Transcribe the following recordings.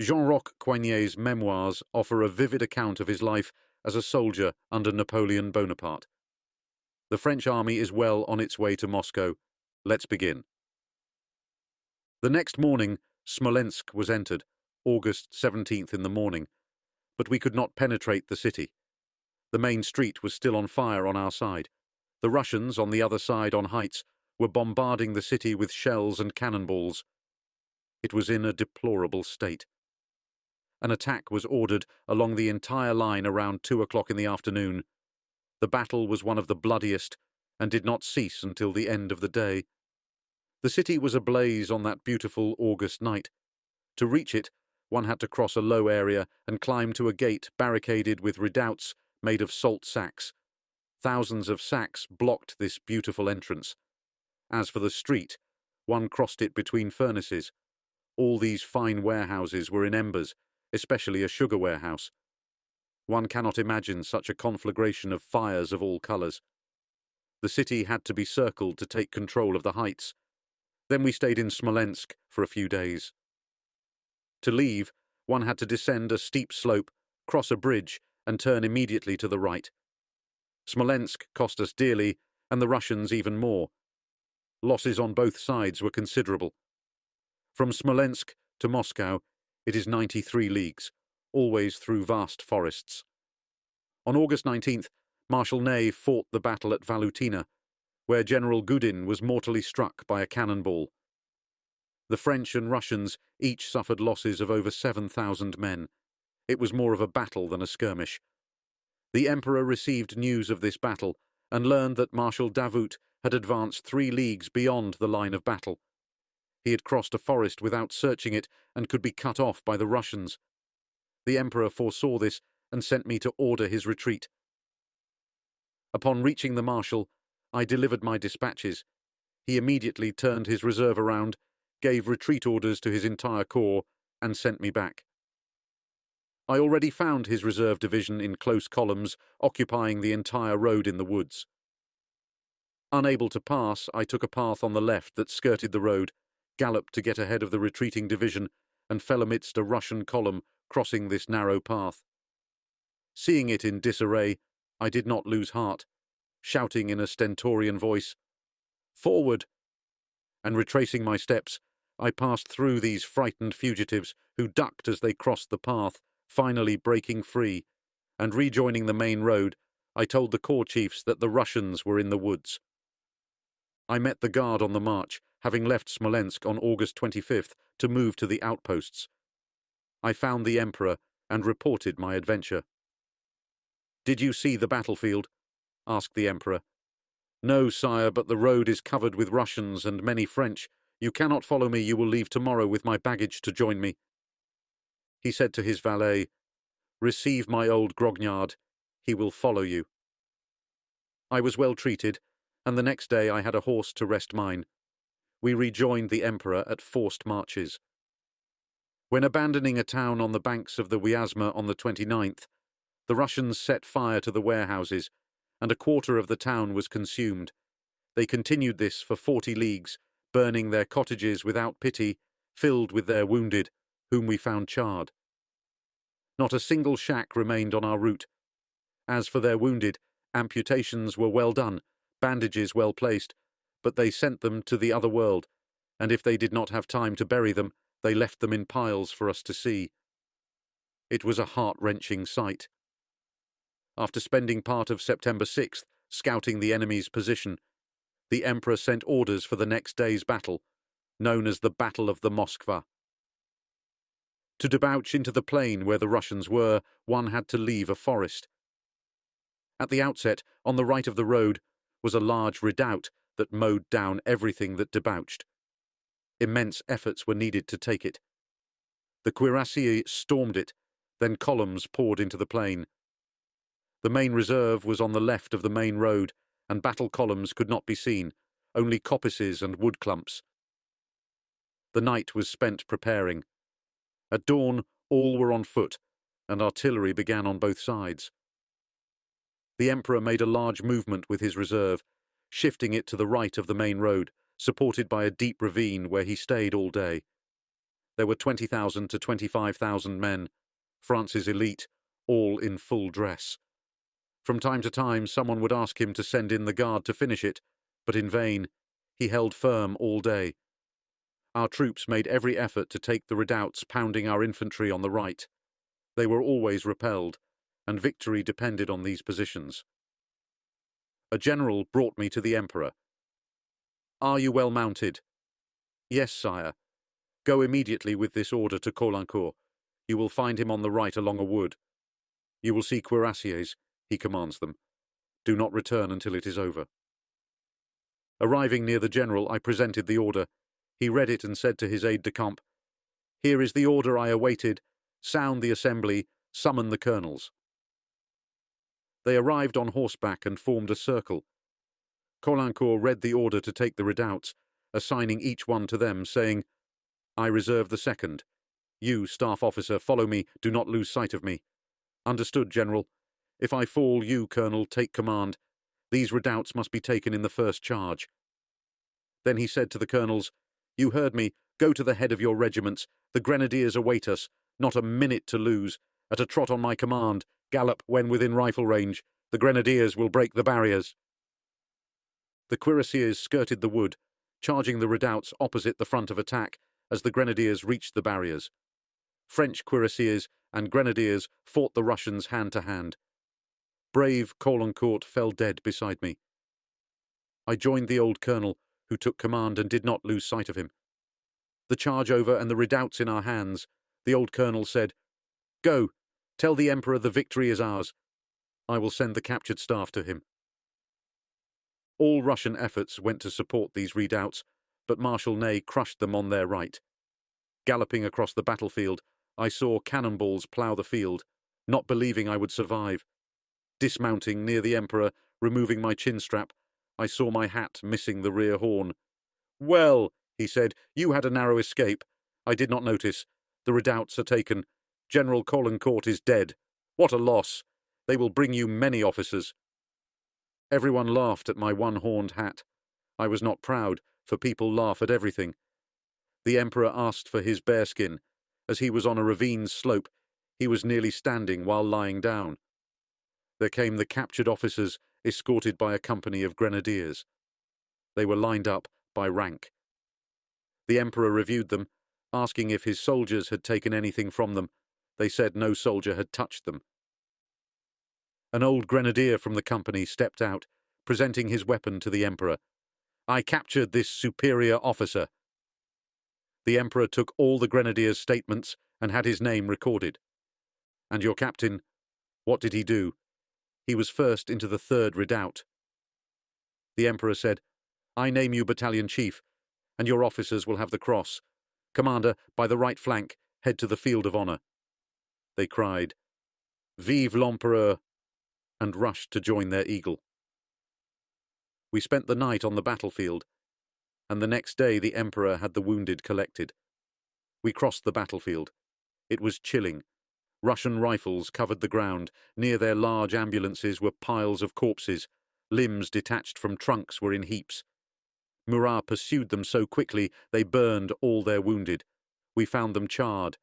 Jean-Roch Coignet's memoirs offer a vivid account of his life as a soldier under Napoleon Bonaparte. The French army is well on its way to Moscow. Let's begin. The next morning, Smolensk was entered, August 17th in the morning, but we could not penetrate the city. The main street was still on fire on our side. The Russians, on the other side on heights, were bombarding the city with shells and cannonballs. It was in a deplorable state. An attack was ordered along the entire line around 2 o'clock in the afternoon. The battle was one of the bloodiest and did not cease until the end of the day. The city was ablaze on that beautiful August night. To reach it, one had to cross a low area and climb to a gate barricaded with redoubts made of salt sacks. Thousands of sacks blocked this beautiful entrance. As for the street, one crossed it between furnaces. All these fine warehouses were in embers, especially a sugar warehouse. One cannot imagine such a conflagration of fires of all colours. The city had to be circled to take control of the heights. Then we stayed in Smolensk for a few days. To leave, one had to descend a steep slope, cross a bridge, and turn immediately to the right. Smolensk cost us dearly, and the Russians even more. Losses on both sides were considerable. From Smolensk to Moscow, it is 93 leagues, always through vast forests. On August 19th, Marshal Ney fought the battle at Valutina, where General Gudin was mortally struck by a cannonball. The French and Russians each suffered losses of over 7,000 men. It was more of a battle than a skirmish. The Emperor received news of this battle and learned that Marshal Davout had advanced 3 leagues beyond the line of battle. He had crossed a forest without searching it and could be cut off by the Russians. The Emperor foresaw this and sent me to order his retreat. Upon reaching the Marshal, I delivered my dispatches. He immediately turned his reserve around, gave retreat orders to his entire corps, and sent me back. I already found his reserve division in close columns, occupying the entire road in the woods. Unable to pass, I took a path on the left that skirted the road, galloped to get ahead of the retreating division, and fell amidst a Russian column crossing this narrow path. Seeing it in disarray, I did not lose heart, shouting in a stentorian voice, "Forward!" And retracing my steps, I passed through these frightened fugitives who ducked as they crossed the path, finally breaking free, and rejoining the main road, I told the corps chiefs that the Russians were in the woods. I met the Guard on the march, having left Smolensk on August 25th to move to the outposts. I found the Emperor and reported my adventure. "Did you see the battlefield?" asked the Emperor. "No, sire, but the road is covered with Russians and many French. You cannot follow me. You will leave tomorrow with my baggage to join me." He said to his valet, "Receive my old grognard. He will follow you." I was well treated, and the next day I had a horse to rest mine. We rejoined the Emperor at forced marches. When abandoning a town on the banks of the Vyazma on the 29th, the Russians set fire to the warehouses, and a quarter of the town was consumed. They continued this for 40 leagues, burning their cottages without pity, filled with their wounded, whom we found charred. Not a single shack remained on our route. As for their wounded, amputations were well done, bandages well placed, but they sent them to the other world, and if they did not have time to bury them, they left them in piles for us to see. It was a heart-wrenching sight. After spending part of September 6th scouting the enemy's position, the Emperor sent orders for the next day's battle, known as the Battle of the Moskva. To debouch into the plain where the Russians were, one had to leave a forest. At the outset, on the right of the road, was a large redoubt that mowed down everything that debouched. Immense efforts were needed to take it. The cuirassiers stormed it, then columns poured into the plain. The main reserve was on the left of the main road, and battle columns could not be seen, only coppices and wood clumps. The night was spent preparing. At dawn, all were on foot, and artillery began on both sides. The Emperor made a large movement with his reserve, shifting it to the right of the main road, supported by a deep ravine where he stayed all day. There were 20,000 to 25,000 men, France's elite, all in full dress. From time to time, someone would ask him to send in the guard to finish it, but in vain. He held firm all day. Our troops made every effort to take the redoubts pounding our infantry on the right. They were always repelled, and victory depended on these positions. A general brought me to the Emperor. "Are you well mounted?" "Yes, sire." "Go immediately with this order to Caulaincourt. You will find him on the right along a wood. You will see cuirassiers," he commands them. "Do not return until it is over." Arriving near the general, I presented the order. He read it and said to his aide-de-camp, "Here is the order I awaited. Sound the assembly, summon the colonels." They arrived on horseback and formed a circle. Caulaincourt read the order to take the redoubts, assigning each one to them, saying, "I reserve the second. You, staff officer, follow me, do not lose sight of me." "Understood, General. If I fall, you, Colonel, take command. These redoubts must be taken in the first charge." Then he said to the colonels, "You heard me. Go to the head of your regiments. The grenadiers await us. Not a minute to lose. At a trot on my command. Gallop when within rifle range. The grenadiers will break the barriers." The cuirassiers skirted the wood, charging the redoubts opposite the front of attack as the grenadiers reached the barriers. French cuirassiers and grenadiers fought the Russians hand to hand. Brave Caulaincourt fell dead beside me. I joined the old colonel, who took command and did not lose sight of him. The charge over and the redoubts in our hands, the old colonel said, "Go, tell the Emperor the victory is ours. I will send the captured staff to him." All Russian efforts went to support these redoubts, but Marshal Ney crushed them on their right. Galloping across the battlefield, I saw cannonballs plough the field, not believing I would survive. Dismounting near the Emperor, removing my chin strap, I saw my hat missing the rear horn. "Well," he said, "you had a narrow escape. I did not notice. The redoubts are taken. General Caulaincourt is dead. What a loss! They will bring you many officers." Everyone laughed at my one-horned hat. I was not proud, for people laugh at everything. The Emperor asked for his bearskin. As he was on a ravine slope, he was nearly standing while lying down. There came the captured officers, escorted by a company of grenadiers. They were lined up by rank. The Emperor reviewed them, asking if his soldiers had taken anything from them. They said no soldier had touched them. An old grenadier from the company stepped out, presenting his weapon to the Emperor. "I captured this superior officer." The Emperor took all the grenadiers' statements and had his name recorded. "And your captain, what did he do?" "He was first into the 3rd redoubt." The Emperor said, "I name you battalion chief, and your officers will have the cross. Commander, by the right flank, head to the field of honor." They cried, "Vive l'Empereur!" and rushed to join their eagle. We spent the night on the battlefield, and the next day the Emperor had the wounded collected. We crossed the battlefield. It was chilling. Russian rifles covered the ground. Near their large ambulances were piles of corpses. Limbs detached from trunks were in heaps. Murat pursued them so quickly they burned all their wounded. We found them charred.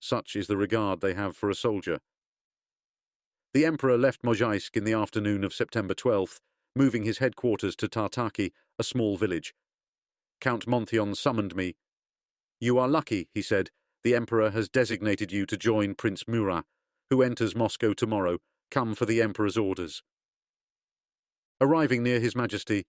Such is the regard they have for a soldier. The Emperor left Mozhaisk in the afternoon of September 12th, moving his headquarters to Tartaki, a small village. Count Monthion summoned me. "You are lucky," he said. "The Emperor has designated you to join Prince Murat, who enters Moscow tomorrow. Come for the Emperor's orders." Arriving near His Majesty,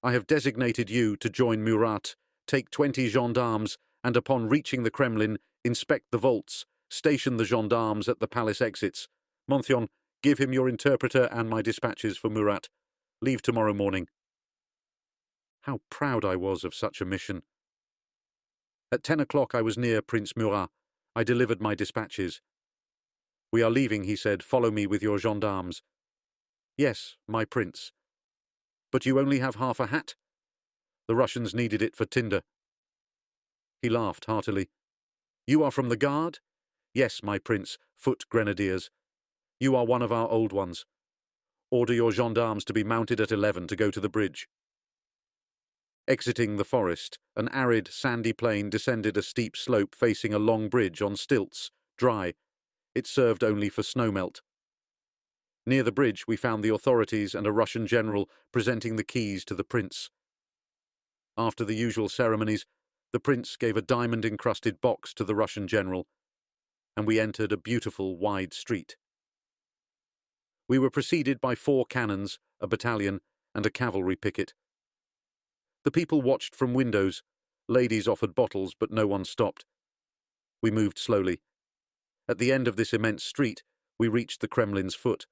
"I have designated you to join Murat. Take 20 gendarmes, and upon reaching the Kremlin, inspect the vaults. Station the gendarmes at the palace exits. Monthion, give him your interpreter and my dispatches for Murat. Leave tomorrow morning." How proud I was of such a mission. At 10 o'clock I was near Prince Murat. I delivered my dispatches. "We are leaving," he said. "Follow me with your gendarmes." "Yes, my prince." "But you only have half a hat?" "The Russians needed it for tinder." He laughed heartily. "You are from the Guard?" "Yes, my prince, foot grenadiers." "You are one of our old ones. Order your gendarmes to be mounted at 11 to go to the bridge." Exiting the forest, an arid, sandy plain descended a steep slope facing a long bridge on stilts, dry. It served only for snowmelt. Near the bridge we found the authorities and a Russian general presenting the keys to the prince. After the usual ceremonies, the prince gave a diamond-encrusted box to the Russian general, and we entered a beautiful, wide street. We were preceded by 4 cannons, a battalion, and a cavalry picket. The people watched from windows. Ladies offered bottles, but no one stopped. We moved slowly. At the end of this immense street, we reached the Kremlin's foot.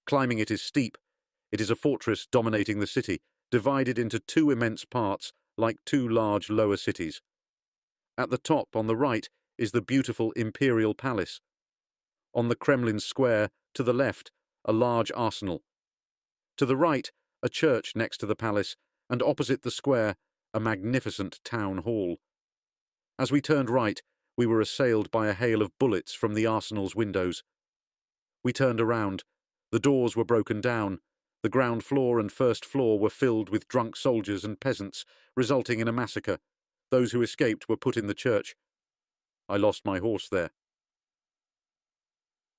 Climbing it is steep. It is a fortress dominating the city, divided into 2 immense parts, like 2 large lower cities. At the top, on the right, is the beautiful Imperial Palace. On the Kremlin square, to the left, a large arsenal. To the right, a church next to the palace, and opposite the square, a magnificent town hall. As we turned right, we were assailed by a hail of bullets from the arsenal's windows. We turned around. The doors were broken down. The ground floor and first floor were filled with drunk soldiers and peasants, resulting in a massacre. Those who escaped were put in the church. I lost my horse there.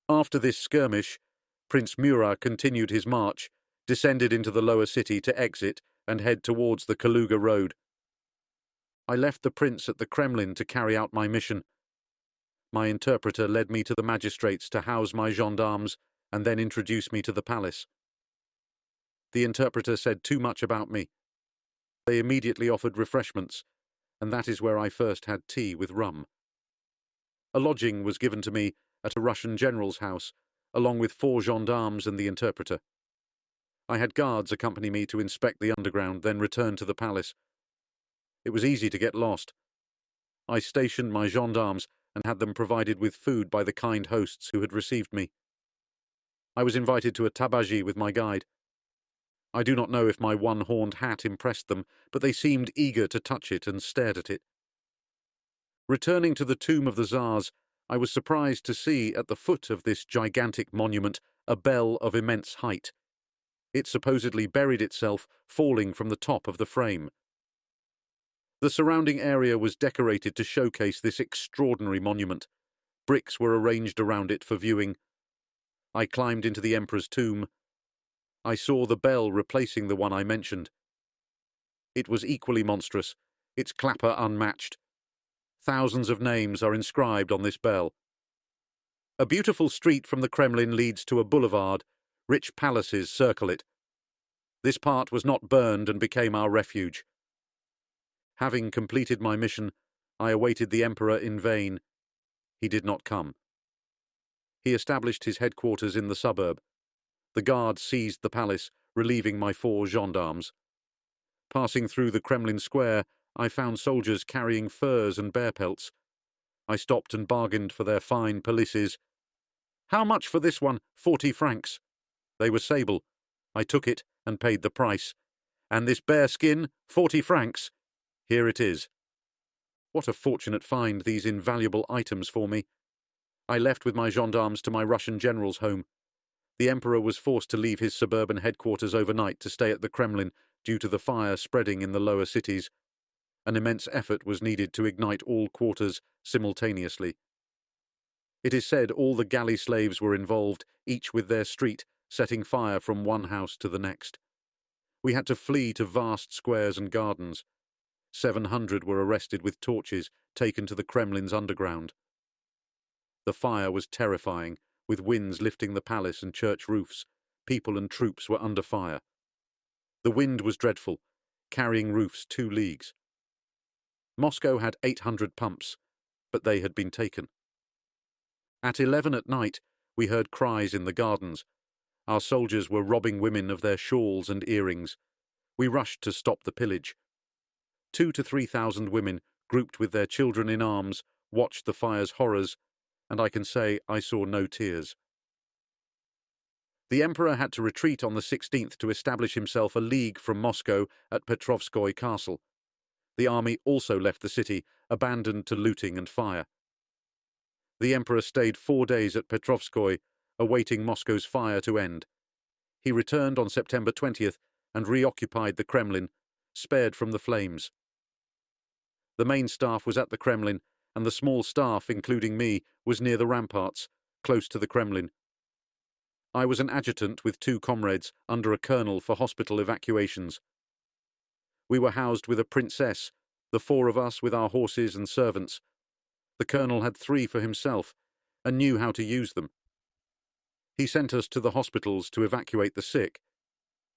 After this skirmish, Prince Murat continued his march, descended into the lower city to exit and head towards the Kaluga road. I left the prince at the Kremlin to carry out my mission. My interpreter led me to the magistrates to house my gendarmes and then introduce me to the palace. The interpreter said too much about me. They immediately offered refreshments, and that is where I first had tea with rum. A lodging was given to me at a Russian general's house, along with 4 gendarmes and the interpreter. I had guards accompany me to inspect the underground, then return to the palace. It was easy to get lost. I stationed my gendarmes and had them provided with food by the kind hosts who had received me. I was invited to a tabagie with my guide. I do not know if my one-horned hat impressed them, but they seemed eager to touch it and stared at it. Returning to the tomb of the Tsars, I was surprised to see at the foot of this gigantic monument a bell of immense height. It supposedly buried itself, falling from the top of the frame. The surrounding area was decorated to showcase this extraordinary monument. Bricks were arranged around it for viewing. I climbed into the emperor's tomb. I saw the bell replacing the one I mentioned. It was equally monstrous, its clapper unmatched. Thousands of names are inscribed on this bell. A beautiful street from the Kremlin leads to a boulevard. Rich palaces circle it. This part was not burned and became our refuge. Having completed my mission, I awaited the emperor in vain. He did not come. He established his headquarters in the suburb. The guard seized the palace, relieving my 4 gendarmes. Passing through the Kremlin square, I found soldiers carrying furs and bear pelts. I stopped and bargained for their fine pelisses. "How much for this one?" 40 francs. They were sable. I took it and paid the price. "And this bear skin, 40 francs. Here it is." What a fortunate find, these invaluable items for me. I left with my gendarmes to my Russian general's home. The emperor was forced to leave his suburban headquarters overnight to stay at the Kremlin due to the fire spreading in the lower cities. An immense effort was needed to ignite all quarters simultaneously. It is said all the galley slaves were involved, each with their street, setting fire from one house to the next. We had to flee to vast squares and gardens. 700 were arrested with torches, taken to the Kremlin's underground. The fire was terrifying, with winds lifting the palace and church roofs. People and troops were under fire. The wind was dreadful, carrying roofs 2 leagues. Moscow had 800 pumps, but they had been taken. At 11 at night, we heard cries in the gardens. Our soldiers were robbing women of their shawls and earrings. We rushed to stop the pillage. 2,000 to 3,000 women, grouped with their children in arms, watched the fire's horrors, and I can say I saw no tears. The emperor had to retreat on the 16th to establish himself a league from Moscow at Petrovskoy Castle. The army also left the city, abandoned to looting and fire. The emperor stayed 4 days at Petrovskoy, awaiting Moscow's fire to end. He returned on September 20th and reoccupied the Kremlin, spared from the flames. The main staff was at the Kremlin, and the small staff, including me, was near the ramparts, close to the Kremlin. I was an adjutant with 2 comrades under a colonel for hospital evacuations. We were housed with a princess, the 4 of us with our horses and servants. The colonel had 3 for himself, and knew how to use them. He sent us to the hospitals to evacuate the sick,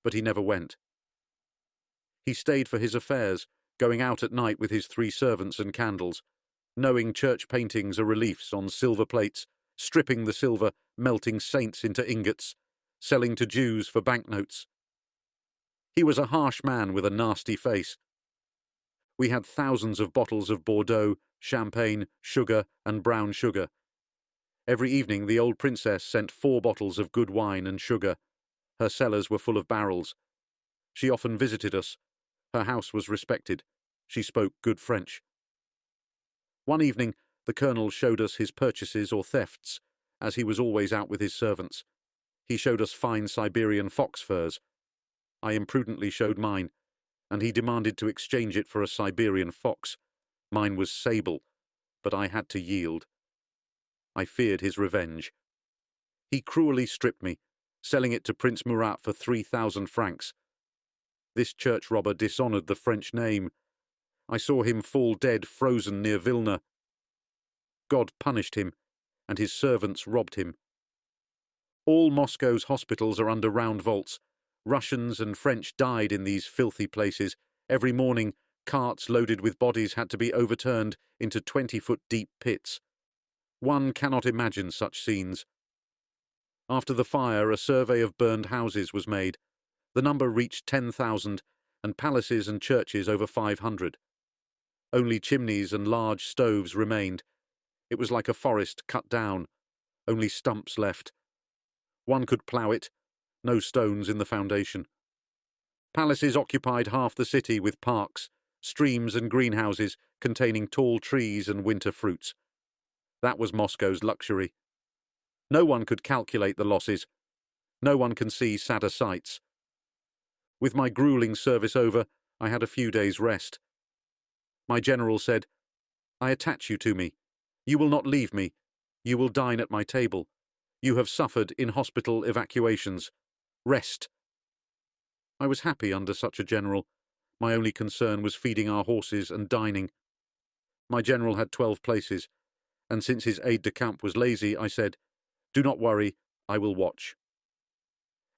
but he never went. He stayed for his affairs, going out at night with his 3 servants and candles, knowing church paintings are reliefs on silver plates, stripping the silver, melting saints into ingots, selling to Jews for banknotes. He was a harsh man with a nasty face. We had thousands of bottles of Bordeaux, champagne, sugar, and brown sugar. Every evening the old princess sent 4 bottles of good wine and sugar. Her cellars were full of barrels. She often visited us. Her house was respected. She spoke good French. One evening the colonel showed us his purchases or thefts, as he was always out with his servants. He showed us fine Siberian fox furs. I imprudently showed mine, and he demanded to exchange it for a Siberian fox. Mine was sable, but I had to yield. I feared his revenge. He cruelly stripped me, selling it to Prince Murat for 3,000 francs. This church robber dishonoured the French name. I saw him fall dead, frozen near Vilna. God punished him, and his servants robbed him. All Moscow's hospitals are under round vaults. Russians and French died in these filthy places. Every morning, carts loaded with bodies had to be overturned into 20-foot deep pits. One cannot imagine such scenes. After the fire, a survey of burned houses was made. The number reached 10,000, and palaces and churches over 500. Only chimneys and large stoves remained. It was like a forest cut down. Only stumps left. One could plough it. No stones in the foundation. Palaces occupied half the city with parks, streams and greenhouses containing tall trees and winter fruits. That was Moscow's luxury. No one could calculate the losses. No one can see sadder sights. With my grueling service over, I had a few days' rest. My general said, "I attach you to me. You will not leave me. You will dine at my table. You have suffered in hospital evacuations. Rest." I was happy under such a general. My only concern was feeding our horses and dining. My general had 12 places, and since his aide-de-camp was lazy, I said, "Do not worry, I will watch."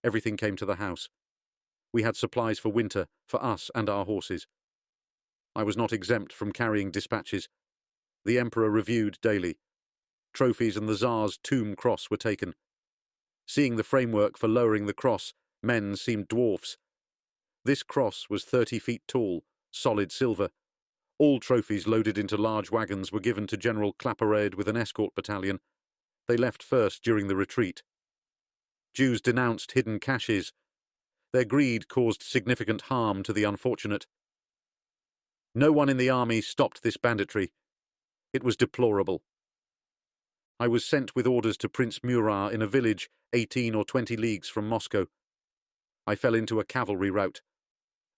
Everything came to the house. We had supplies for winter, for us and our horses. I was not exempt from carrying dispatches. The Emperor reviewed daily. Trophies and the Tsar's tomb cross were taken. Seeing the framework for lowering the cross, men seemed dwarfs. This cross was 30 feet tall, solid silver. All trophies loaded into large wagons were given to General Claparède with an escort battalion. They left first during the retreat. Jews denounced hidden caches. Their greed caused significant harm to the unfortunate. No one in the army stopped this banditry. It was deplorable. I was sent with orders to Prince Murat in a village 18 or 20 leagues from Moscow. I fell into a cavalry rout.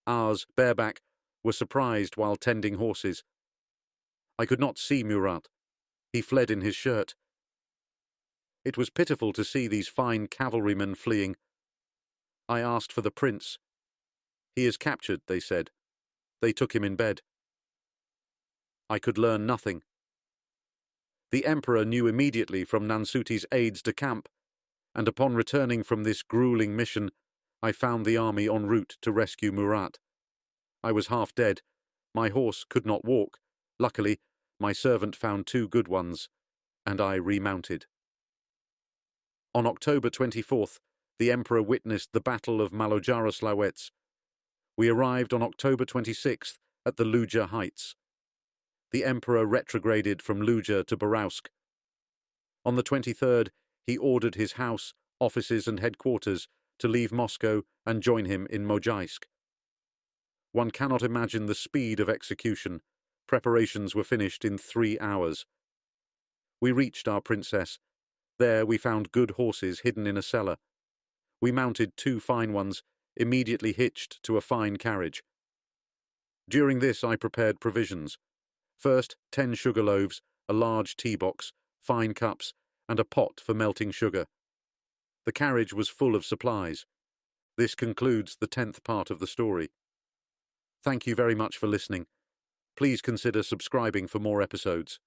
Ours, bareback, were surprised while tending horses. I could not see Murat. He fled in his shirt. It was pitiful to see these fine cavalrymen fleeing. I asked for the prince. "He is captured," they said. They took him in bed. I could learn nothing. The Emperor knew immediately from Nansuti's aides-de-camp, and upon returning from this grueling mission, I found the army en route to rescue Murat. I was half dead. My horse could not walk. Luckily, my servant found 2 good ones, and I remounted. On October 24th, the Emperor witnessed the Battle of Malojaroslavets. We arrived on October 26th at the Luja Heights. The Emperor retrograded from Luja to Borovsk. On the 23rd, he ordered his house, offices and headquarters to leave Moscow and join him in Mojaisk. One cannot imagine the speed of execution. Preparations were finished in 3 hours. We reached our princess. There we found good horses hidden in a cellar. We mounted 2 fine ones, immediately hitched to a fine carriage. During this I prepared provisions. First, 10 sugar loaves, a large tea box, fine cups, and a pot for melting sugar. The carriage was full of supplies. This concludes the 10th part of the story. Thank you very much for listening. Please consider subscribing for more episodes.